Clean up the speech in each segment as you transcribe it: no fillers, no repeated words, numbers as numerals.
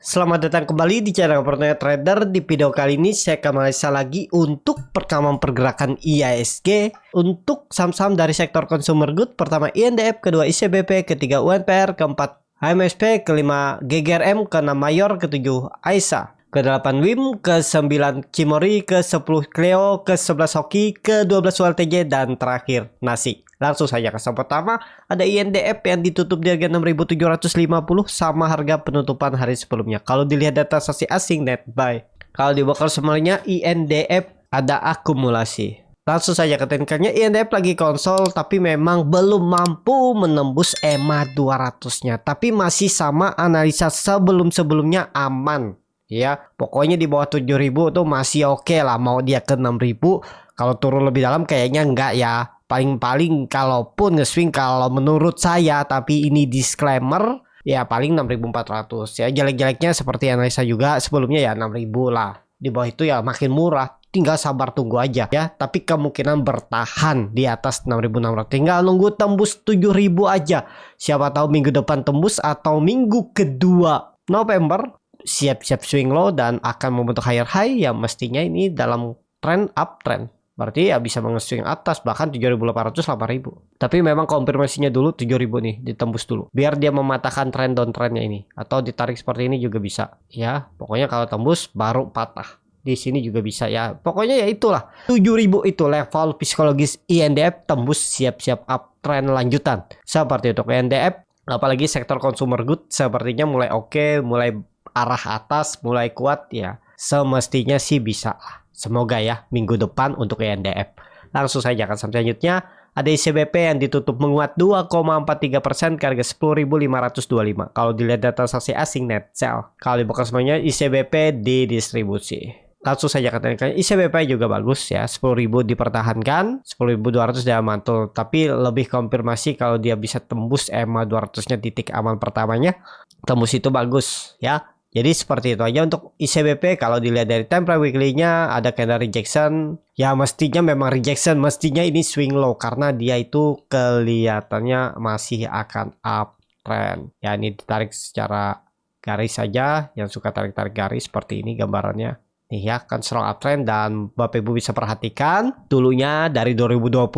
Selamat datang kembali di channel Fortnite Trader. Di video kali ini saya akan analisa lagi untuk perkembangan pergerakan IHSG untuk saham-saham dari sektor consumer good. Pertama INDF, kedua ICBP, ketiga UNPR, keempat HMSP, kelima GGRM, keenam Mayor, ketujuh AISA, ke-8 WIM, ke-9 Cimori, ke-10 Cleo, ke-11 Hoki, ke-12 ULTJ, dan terakhir Nasi. Langsung saja ke saham pertama, ada INDF yang ditutup di harga 6.750 sama harga penutupan hari sebelumnya. Kalau dilihat data saksi asing net buy. Kalau di broker semuanya INDF ada akumulasi. Langsung saja ke teknikalnya, INDF lagi konsol tapi memang belum mampu menembus EMA 200-nya. Tapi masih sama analisa sebelum-sebelumnya aman. Ya, pokoknya di bawah 7.000 tuh masih oke lah, mau dia ke 6.000. Kalau turun lebih dalam kayaknya enggak ya. Paling-paling kalaupun nge-swing kalau menurut saya, tapi ini disclaimer, ya paling 6.400 ya. Jelek-jeleknya seperti analisa juga sebelumnya ya 6.000 lah. Di bawah itu ya makin murah, tinggal sabar tunggu aja ya. Tapi kemungkinan bertahan di atas 6.600, tinggal nunggu tembus 7.000 aja. Siapa tahu minggu depan tembus atau minggu kedua November siap-siap swing low dan akan membentuk higher high yang mestinya ini dalam trend uptrend. Berarti ya bisa mengeswing atas bahkan 7.800 8.000. Tapi memang konfirmasinya dulu 7.000 nih, ditembus dulu. Biar dia mematahkan trend downtrendnya ini, atau ditarik seperti ini juga bisa. Ya, pokoknya kalau tembus baru patah. Di sini juga bisa ya. Pokoknya ya itulah. 7.000 itu level psikologis INDF, tembus siap-siap uptrend lanjutan. Seperti untuk INDF, apalagi sektor consumer good sepertinya mulai oke, mulai arah atas, mulai kuat ya. Semestinya sih bisa lah. Semoga ya minggu depan untuk INDF. Langsung saja ke saham selanjutnya. Ada ICBP yang ditutup menguat 2,43% ke harga 10.525. Kalau dilihat data transaksi asing net sell. Kalau dibuka semuanya ICBP didistribusi. Langsung saja ke teknikalnya, ICBP juga bagus ya. 10.000 dipertahankan, 10.200 dia mantul. Tapi lebih konfirmasi kalau dia bisa tembus EMA 200-nya titik aman pertamanya. Tembus itu bagus ya. Jadi seperti itu aja untuk ICBP. Kalau dilihat dari time frame weekly-nya ada candle rejection. Ya mestinya memang rejection, mestinya ini swing low karena dia itu kelihatannya masih akan uptrend. Ya ini ditarik secara garis saja, yang suka tarik-tarik garis seperti ini gambarannya. Nih ya kan strong uptrend dan Bapak Ibu bisa perhatikan dulunya dari 2020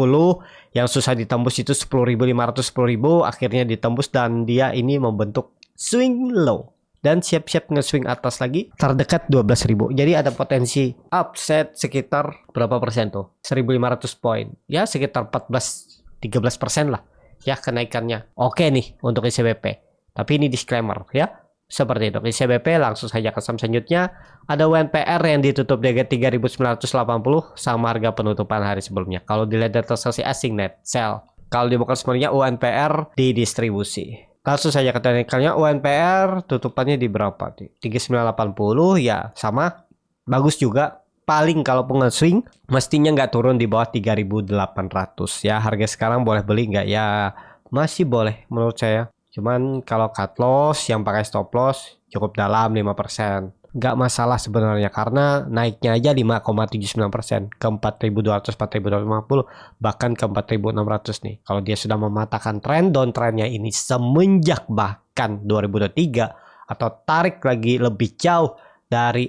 yang susah ditembus itu 10.500 10.000 akhirnya ditembus dan dia ini membentuk swing low. Dan siap-siap nge-swing atas lagi terdekat 12.000. Jadi ada potensi upset sekitar berapa persen tuh? 1.500 poin. Ya sekitar 14-13% lah. Ya kenaikannya. Oke nih untuk ICBP. Tapi ini disclaimer ya. Seperti itu. ICBP langsung saja ke saham selanjutnya. Ada UNPR yang ditutup di harga 3.980 sama harga penutupan hari sebelumnya. Kalau dilihat data transaksi asing net sell. Kalau dibuka semuanya UNPR didistribusi. Langsung saja ke teknikalnya, UNPR tutupannya di berapa? 3980 ya sama. Bagus juga. Paling kalau nge-swing mestinya nggak turun di bawah 3.800 ya. Harga sekarang boleh beli nggak ya? Masih boleh menurut saya. Cuman kalau cut loss yang pakai stop loss cukup dalam 5%. Nggak masalah sebenarnya karena naiknya aja 5,79% ke 4.200 4.250 bahkan ke 4.600 nih. Kalau dia sudah mematahkan tren downtrendnya ini semenjak bahkan 2023 atau tarik lagi lebih jauh dari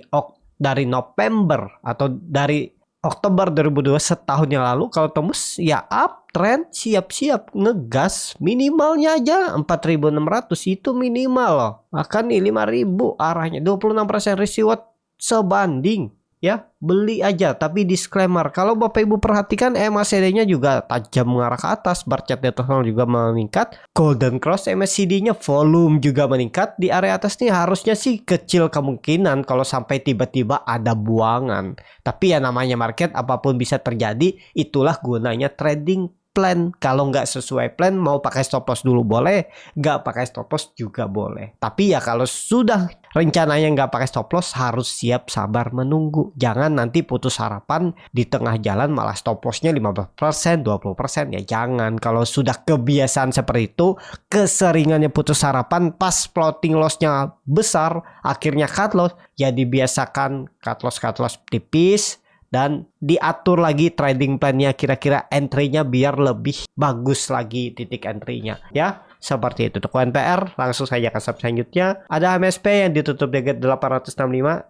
November atau dari Oktober 2002 setahun yang lalu, kalau tembus ya uptrend, siap-siap ngegas. Minimalnya aja 4.600 itu minimal loh. Bahkan nih 5.000 arahnya 26% risk reward sebanding ya. Beli aja tapi disclaimer kalau Bapak Ibu perhatikan MACD-nya juga tajam mengarah ke atas, bar chart di atas juga meningkat, golden cross MACD-nya volume juga meningkat. Di area atas nih harusnya sih kecil kemungkinan kalau sampai tiba-tiba ada buangan. Tapi ya namanya market apapun bisa terjadi, itulah gunanya trading plan. Kalau nggak sesuai plan mau pakai stop loss dulu boleh, nggak pakai stop loss juga boleh. Tapi ya kalau sudah rencananya nggak pakai stop loss harus siap sabar menunggu. Jangan nanti putus harapan di tengah jalan malah stop lossnya 15% 20% ya jangan. Kalau sudah kebiasaan seperti itu, keseringannya putus harapan pas floating lossnya besar akhirnya cut loss, ya dibiasakan cut loss tipis dan diatur lagi trading plan-nya, kira-kira entry-nya biar lebih bagus lagi titik entry-nya ya. Seperti itu. Untuk UNPR langsung saja ke sub selanjutnya. Ada HMSP yang ditutup di 865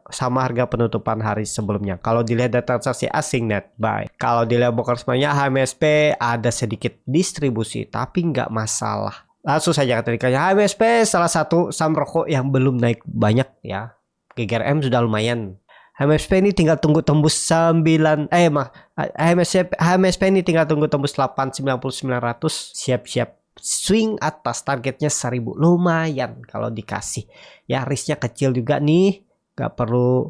sama harga penutupan hari sebelumnya. Kalau dilihat data transaksi asing net buy. Kalau dilihat bokar semuanya HMSP ada sedikit distribusi tapi nggak masalah. Langsung saja ketikanya HMSP salah satu saham rokok yang belum naik banyak ya. GGRM sudah lumayan. HMSP ini tinggal tunggu tembus HMSP ini tinggal tunggu tembus 89900, siap-siap swing atas, targetnya 1000. Lumayan kalau dikasih ya, risknya kecil juga nih, nggak perlu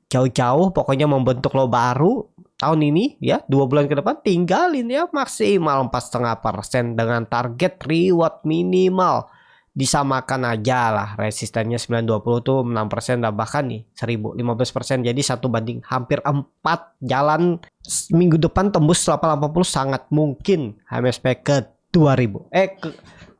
jauh-jauh, pokoknya membentuk lo baru tahun ini ya, 2 bulan ke depan tinggalin ya, maksimal 4,5% dengan target reward minimal disamakan aja lah. Resistennya 920 tuh 6%, dan bahkan nih 1000 15%, jadi 1 banding hampir 4. Jalan minggu depan tembus 880 sangat mungkin HMSP ke 2000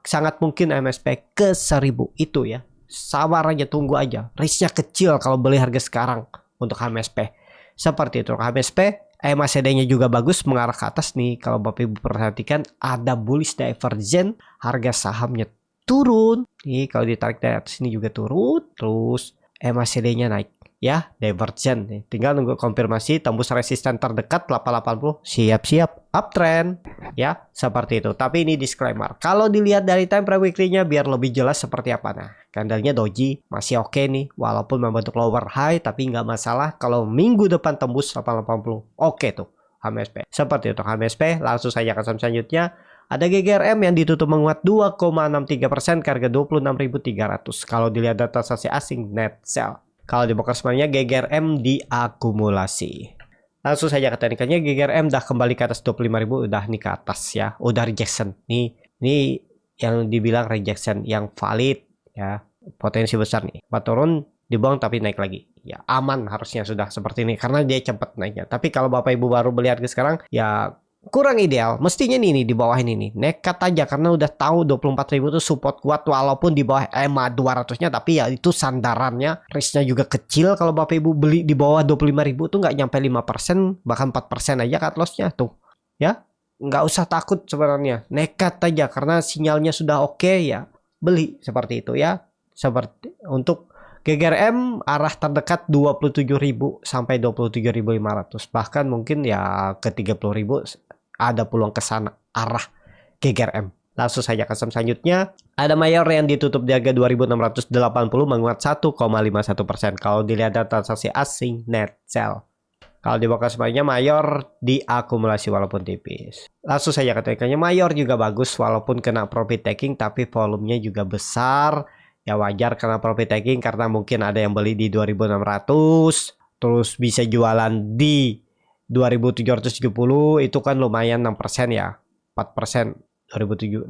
sangat mungkin MSP ke 1000 itu ya. Sabar aja, tunggu aja, risknya kecil kalau beli harga sekarang untuk HMSP. Seperti itu. HMSP MACD-nya juga bagus mengarah ke atas nih. Kalau Bapak Ibu perhatikan ada bullish divergence, harga sahamnya turun nih. Kalau ditarik dari atas ini juga turun, terus MACD-nya naik ya, divergent nih. Tinggal nunggu konfirmasi tembus resisten terdekat 880, siap-siap uptrend ya, seperti itu. Tapi ini disclaimer, kalau dilihat dari time frame weekly-nya biar lebih jelas seperti apa. Nah, candlenya doji masih oke nih, walaupun membentuk lower high, tapi nggak masalah kalau minggu depan tembus 880. Oke tuh HMSP. Seperti itu HMSP. Langsung saja ke saham selanjutnya. Ada GGRM yang ditutup menguat 2,63% ke harga 26.300. Kalau dilihat data transaksi asing net sell. Kalau di bokar semuanya GGRM diakumulasi. Langsung saja ke teknikalnya, GGRM udah kembali ke atas 25.000, udah nih ke atas ya, udah rejection. Ini yang dibilang rejection yang valid ya, potensi besar nih. Turun dibuang tapi naik lagi. Ya aman harusnya sudah seperti ini karena dia cepat naiknya. Tapi kalau Bapak Ibu baru beli harga sekarang ya kurang ideal. Mestinya nih di bawah ini nih. Nekat aja karena udah tahu 24.000 itu support kuat walaupun di bawah EMA 200-nya, tapi ya itu sandarannya. Risknya juga kecil kalau Bapak Ibu beli di bawah 25.000 tuh nggak nyampe 5%, bahkan 4% aja cut loss-nya tuh. Ya, nggak usah takut sebenarnya. Nekat aja karena sinyalnya sudah oke ya. Beli seperti itu ya. Seperti untuk GGRM arah terdekat 27.000 sampai 27.500, bahkan mungkin ya ke 30.000 ada peluang ke sana arah GGRM. Langsung saja ke saham selanjutnya. Ada Mayor yang ditutup di harga 2.680 menguat 1,51%. Kalau dilihat data transaksi asing net sell. Kalau di bawah semuanya Mayor diakumulasi walaupun tipis. Langsung saja ke teknikalnya, Mayor juga bagus walaupun kena profit taking tapi volumenya juga besar. Ya wajar kena profit taking karena mungkin ada yang beli di 2.600 terus bisa jualan di 2.770, itu kan lumayan 6% ya, 4% 2.600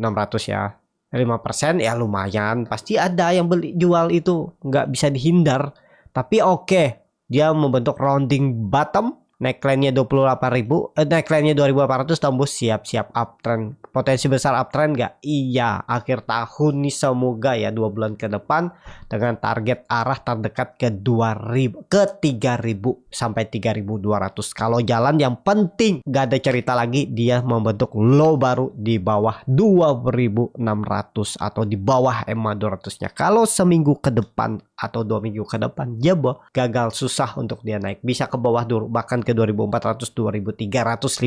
ya, 5% ya lumayan, pasti ada yang beli jual itu, nggak bisa dihindar. Tapi oke, dia membentuk rounding bottom, neckline-nya 28.000, neckline-nya 2.800 tembus, siap-siap uptrend. Potensi besar uptrend nggak? Iya, akhir tahun nih semoga ya 2 bulan ke depan dengan target arah terdekat ke 2.000 ke 3.000 sampai 3.200. Kalau jalan yang penting nggak ada cerita lagi, dia membentuk low baru di bawah 2.600 atau di bawah EMA 200-nya. Kalau seminggu ke depan atau 2 minggu ke depan jebol, gagal, susah untuk dia naik, bisa ke bawah dulu bahkan ke 2.400 2.350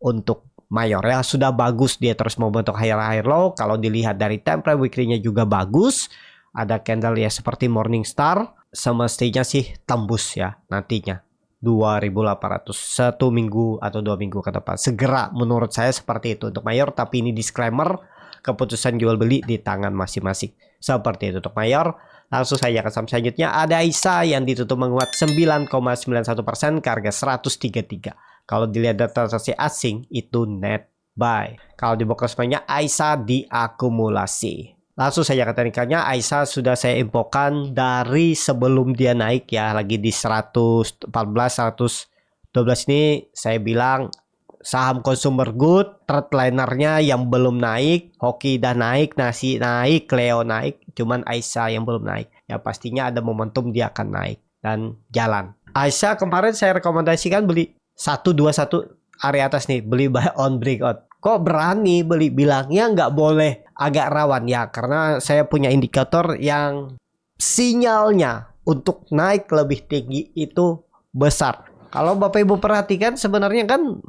untuk Mayor ya. Sudah bagus dia terus membentuk higher low. Kalau dilihat dari time frame weekly-nya juga bagus, ada candle ya seperti Morningstar, semestinya sih tembus ya nantinya 2.800 1 minggu atau 2 minggu ke depan. Segera menurut saya seperti itu untuk Mayor, tapi ini disclaimer, keputusan jual beli di tangan masing-masing. Seperti itu untuk Mayor. Langsung saja ke saham selanjutnya. Ada ISA yang ditutup menguat 9,91% ke harga 133. Kalau dilihat data transaksi asing itu net buy. Kalau di box semuanya ISA diakumulasi. Langsung saja ke teknikalnya, ISA sudah saya infokan dari sebelum dia naik ya, lagi di 114 112 ini saya bilang saham consumer good, trendlinernya yang belum naik, Hoki dah naik, Nasi naik, Cleo naik, cuman ISA yang belum naik. Ya pastinya ada momentum dia akan naik dan jalan. ISA kemarin saya rekomendasikan beli 121 area atas nih, beli buy on breakout. Kok berani beli? Bilangnya nggak boleh, agak rawan ya, karena saya punya indikator yang sinyalnya untuk naik lebih tinggi itu besar. Kalau Bapak Ibu perhatikan sebenarnya kan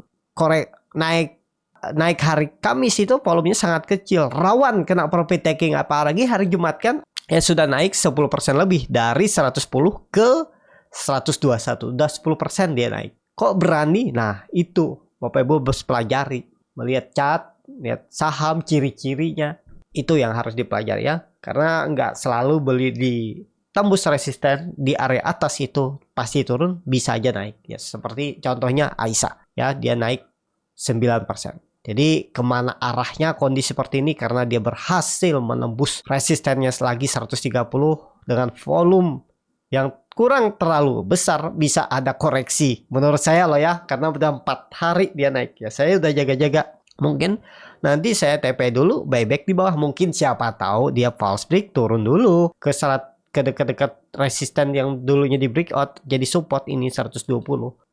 naik hari Kamis itu volumenya sangat kecil, rawan kena profit taking, apalagi hari Jumat kan ya sudah naik 10% lebih dari 110 ke 121, udah 10% dia naik. Kok berani? Nah itu Bapak Ibu harus pelajari, melihat chart, lihat saham, ciri-cirinya, itu yang harus dipelajari ya, karena nggak selalu beli di tembus resisten di area atas itu pasti turun, bisa aja naik ya, seperti contohnya Aisyah ya, dia naik 9%. Jadi kemana arahnya kondisi seperti ini, karena dia berhasil menembus resistennya lagi 130 dengan volume yang kurang terlalu besar, bisa ada koreksi menurut saya loh ya, karena udah 4 hari dia naik ya, saya udah jaga-jaga. Mungkin nanti saya TP dulu, buyback di bawah, mungkin siapa tahu dia false break, turun dulu ke dekat-dekat resisten yang dulunya di breakout jadi support ini 120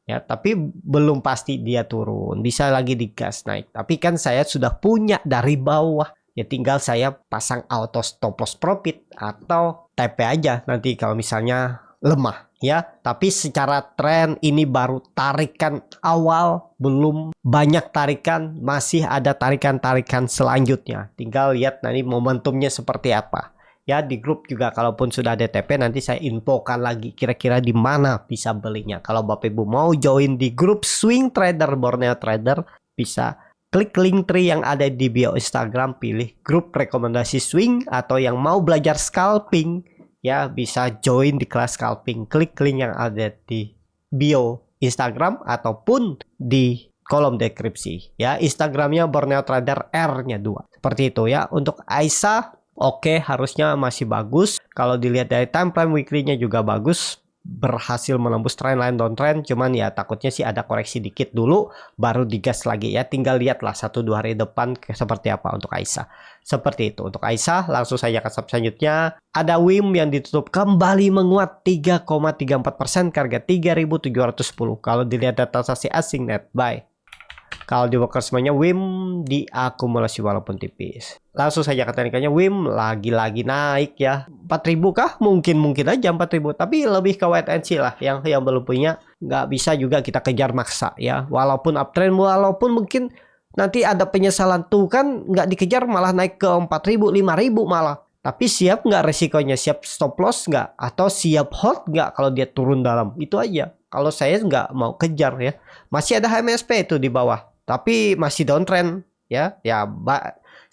ya, tapi belum pasti dia turun, bisa lagi digas naik. Tapi kan saya sudah punya dari bawah ya, tinggal saya pasang auto stop loss profit atau TP aja nanti kalau misalnya lemah ya. Tapi secara tren ini baru tarikan awal, belum banyak tarikan, masih ada tarikan-tarikan selanjutnya, tinggal lihat nanti momentumnya seperti apa ya. Di grup juga kalaupun sudah ada TP, nanti saya infokan lagi kira-kira di mana bisa belinya. Kalau Bapak Ibu mau join di grup Swing Trader Borneo Trader, bisa klik link tree yang ada di bio Instagram, pilih grup rekomendasi swing, atau yang mau belajar scalping ya bisa join di kelas scalping, klik link yang ada di bio Instagram ataupun di kolom deskripsi ya. Instagramnya Borneo Trader, R-nya 2, seperti itu ya. Untuk Aisyah oke, harusnya masih bagus. Kalau dilihat dari time frame weekly-nya juga bagus, berhasil menembus trendline downtrend. Cuman ya takutnya sih ada koreksi dikit dulu, baru digas lagi ya. Tinggal lihatlah 1-2 hari depan seperti apa untuk Aisyah. Seperti itu untuk Aisyah. Langsung saja ke sub selanjutnya. Ada WIM yang ditutup kembali menguat 3,34% ke harga 3.710. Kalau dilihat data transaksi asing net buy. Kalau di broker semuanya WIM diakumulasi walaupun tipis. Langsung saja ke teknikalnya, WIM lagi-lagi naik ya. 4.000 kah? Mungkin aja 4.000. Tapi lebih ke wait and see lah. Yang belum punya nggak bisa juga kita kejar maksa ya. Walaupun uptrend, walaupun mungkin nanti ada penyesalan tuh kan, nggak dikejar malah naik ke 4.000, 5.000 malah. Tapi siap nggak resikonya? Siap stop loss nggak? Atau siap hold nggak kalau dia turun dalam? Itu aja. Kalau saya nggak mau kejar ya. Masih ada HMSP itu di bawah, tapi masih downtrend ya.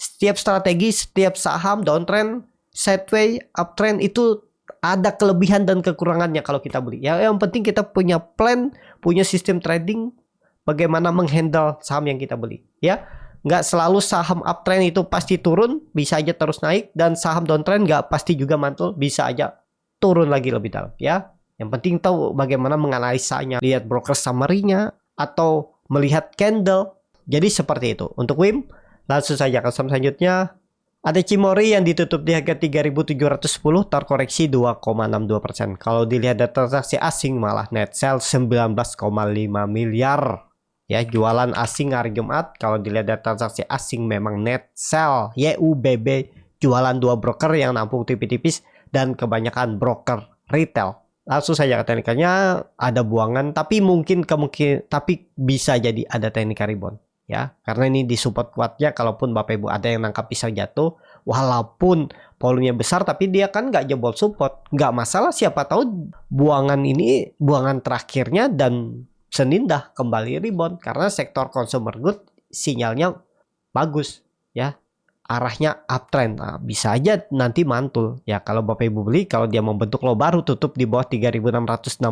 Setiap strategi, setiap saham downtrend, sideways, uptrend itu ada kelebihan dan kekurangannya kalau kita beli ya. Yang penting kita punya plan, punya sistem trading, bagaimana menghandle saham yang kita beli ya. Nggak selalu saham uptrend itu pasti turun, bisa aja terus naik, dan saham downtrend nggak pasti juga mantul, bisa aja turun lagi lebih dalam ya. Yang penting tahu bagaimana menganalisanya, lihat broker summary-nya atau melihat candle. Jadi seperti itu untuk WIM. Langsung saja ke saham selanjutnya. Ada Cimori yang ditutup di harga 3.710, terkoreksi 2,62%. Kalau dilihat data transaksi asing malah net sell 19,5 miliar. Ya, jualan asing hari Jumat. Kalau dilihat data transaksi asing memang net sell YUBB, jualan 2 broker yang nampung tipis-tipis dan kebanyakan broker retail. Langsung saja ke teknikalnya, ada buangan tapi tapi bisa jadi ada teknikal rebound ya, karena ini di support kuatnya. Kalaupun Bapak Ibu ada yang nangkap pisau jatuh, walaupun volumenya besar tapi dia kan nggak jebol support, nggak masalah. Siapa tahu buangan ini buangan terakhirnya dan Senin dah kembali rebound, karena sektor consumer good sinyalnya bagus ya, arahnya uptrend. Nah, bisa aja nanti mantul ya kalau Bapak Ibu beli. Kalau dia membentuk low baru tutup di bawah 3.660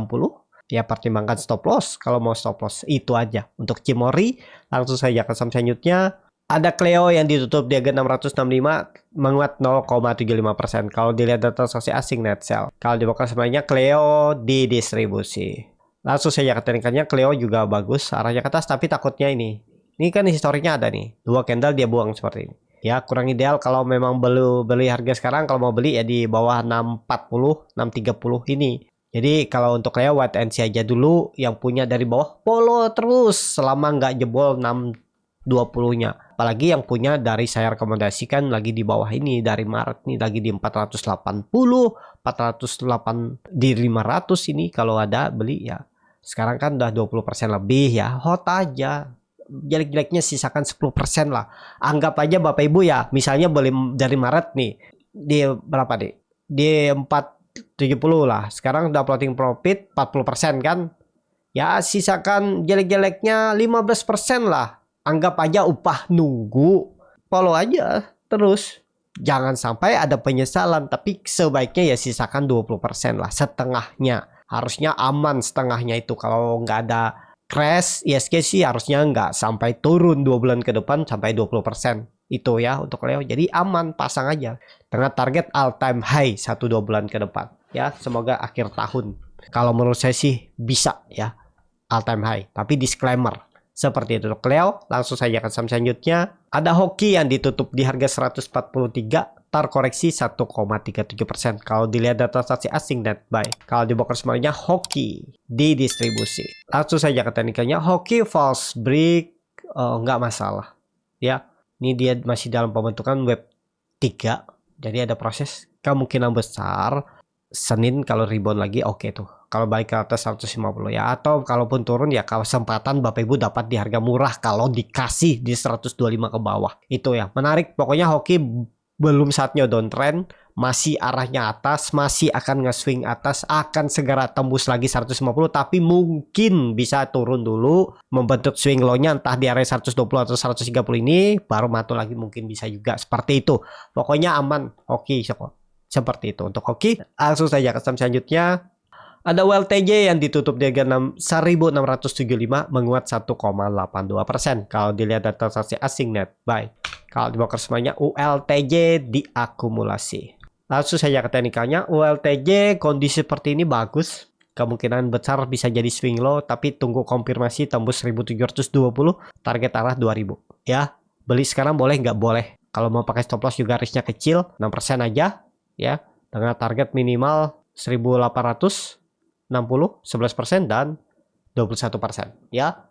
ya, pertimbangkan stop loss kalau mau stop loss. Itu aja untuk Cimori. Langsung saja ke saham selanjutnya. Ada Cleo yang ditutup di harga 665, menguat 0,75%. Kalau dilihat data transaksi asing net sell. Kalau di broker semuanya Cleo didistribusi. Langsung saja ke teknikalnya, Cleo juga bagus arahnya ke atas, tapi takutnya ini kan historiknya ada nih, 2 candle dia buang seperti ini. Ya, kurang ideal kalau memang beli harga sekarang. Kalau mau beli ya di bawah 640, 630 ini Jadi kalau untuk Leo wait and see aja dulu, yang punya dari bawah follow terus selama nggak jebol 620-nya. Apalagi yang punya dari saya rekomendasikan lagi di bawah ini dari Maret nih lagi di 480, 408 di 500 ini kalau ada beli ya. Sekarang kan udah 20% lebih ya. Hot aja. Jelek-jeleknya sisakan 10% lah. Anggap aja Bapak Ibu ya, misalnya beli dari Maret nih di berapa nih? Di 470 lah. Sekarang udah floating profit 40% kan? Ya sisakan jelek-jeleknya 15% lah. Anggap aja upah nunggu. Follow aja terus. Jangan sampai ada penyesalan. Tapi sebaiknya ya sisakan 20% lah. Setengahnya. Harusnya aman setengahnya itu. Kalau nggak ada crash ISG sih harusnya nggak sampai turun 2 bulan ke depan sampai 20%. Itu ya untuk Leo. Jadi aman, pasang aja. Dengan target all time high 1-2 bulan ke depan. Ya, semoga akhir tahun. Kalau menurut saya sih bisa ya. All time high. Tapi disclaimer. Seperti itu untuk Leo. Langsung saja ke saham selanjutnya. Ada Hoki yang ditutup di harga 143. Terkoreksi 1,37%. Kalau dilihat data transaksi asing net buy. Kalau di broker semuanya Hoki di distribusi. Langsung saja ke teknikalnya. Hoki false break nggak masalah. Ya. Ini dia masih dalam pembentukan web 3. Jadi ada proses kemungkinan besar Senin kalau rebound lagi oke tuh. Kalau balik ke atas 150 ya. Atau kalaupun turun ya kesempatan Bapak Ibu dapat di harga murah kalau dikasih di 125 ke bawah. Itu ya. Menarik. Pokoknya Hoki belum saatnya downtrend. Masih arahnya atas. Masih akan nge-swing atas. Akan segera tembus lagi 150. Tapi mungkin bisa turun dulu. Membentuk swing low-nya entah di area 120 atau 130 ini. Baru mantul lagi mungkin bisa juga. Seperti itu. Pokoknya aman. Hoki seperti itu untuk Hoki. Langsung saja ke saham selanjutnya. Ada WLTJ yang ditutup di harga 1675 menguat 1,82%. Kalau dilihat data transaksi asing net buy. Kalau di broker semuanya ULTJ diakumulasi. Langsung saja ke teknikalnya. ULTJ kondisi seperti ini bagus. Kemungkinan besar bisa jadi swing low. Tapi tunggu konfirmasi tembus 1720. Target arah 2000. Ya. Beli sekarang boleh nggak boleh. Kalau mau pakai stop loss juga risknya kecil. 6% aja. Ya. Dengan target minimal 1860. 11% dan 21% ya.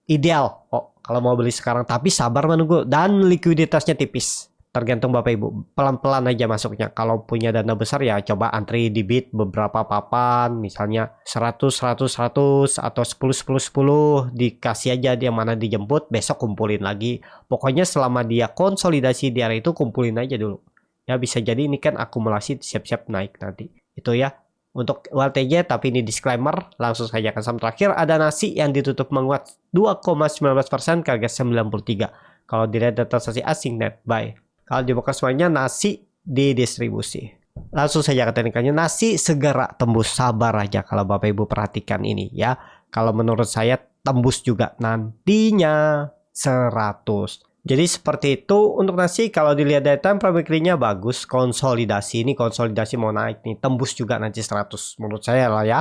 Ideal kalau mau beli sekarang, tapi sabar menunggu dan likuiditasnya tipis. Tergantung Bapak Ibu. Pelan-pelan aja masuknya. Kalau punya dana besar ya coba antri di bid beberapa papan, misalnya 100 100 100 atau 10 10 10 dikasih aja dia mana dijemput, besok kumpulin lagi. Pokoknya selama dia konsolidasi di area itu kumpulin aja dulu. Ya bisa jadi ini kan akumulasi siap-siap naik nanti. Itu ya. Untuk WLTJ, tapi ini disclaimer, langsung saja ke saham terakhir. Ada Nasi yang ditutup menguat 2,19% ke harga 93. Kalau dilihat data transaksi asing net buy. Kalau di broker semuanya Nasi di distribusi. Langsung saja ke teknikalnya. Nasi segera tembus, sabar aja kalau Bapak Ibu perhatikan ini ya. Kalau menurut saya tembus juga nantinya 100. Jadi seperti itu untuk Nasi. Kalau dilihat dari time frame weekly-nya bagus, konsolidasi ini konsolidasi mau naik nih, tembus juga nanti 100 menurut saya lah ya.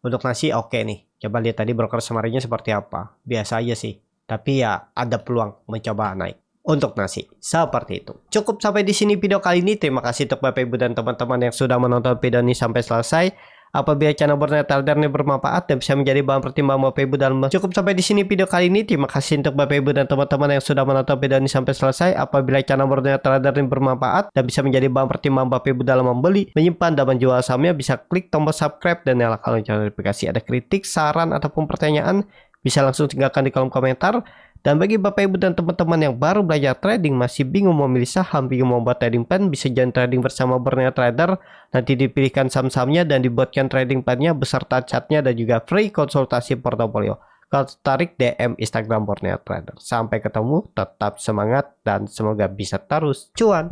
Untuk Nasi oke nih. Coba lihat tadi broker summary-nya seperti apa. Biasa aja sih. Tapi ya ada peluang mencoba naik. Untuk Nasi seperti itu. Cukup sampai di sini video kali ini. Terima kasih untuk Bapak Ibu dan teman-teman yang sudah menonton video ini sampai selesai. Apabila channel Borneo Trader ini bermanfaat dan bisa menjadi bahan pertimbangan Bapak Ibu dalam cukup sampai di sini video kali ini. Terima kasih untuk Bapak Ibu dan teman-teman yang sudah menonton video ini sampai selesai. Apabila channel Borneo Trader ini bermanfaat dan bisa menjadi bahan pertimbangan Bapak Ibu dalam membeli, menyimpan dan menjual sahamnya, bisa klik tombol subscribe dan nyalakan lonceng notifikasi. Ada kritik, saran ataupun pertanyaan, bisa langsung tinggalkan di kolom komentar. Dan bagi Bapak Ibu dan teman-teman yang baru belajar trading, masih bingung mau memilih saham, bingung mau membuat trading plan, bisa join trading bersama Borneo Trader. Nanti dipilihkan saham-sahamnya dan dibuatkan trading plan-nya beserta chatnya dan juga free konsultasi portofolio. Kalau tertarik DM Instagram Borneo Trader. Sampai ketemu, tetap semangat dan semoga bisa terus cuan.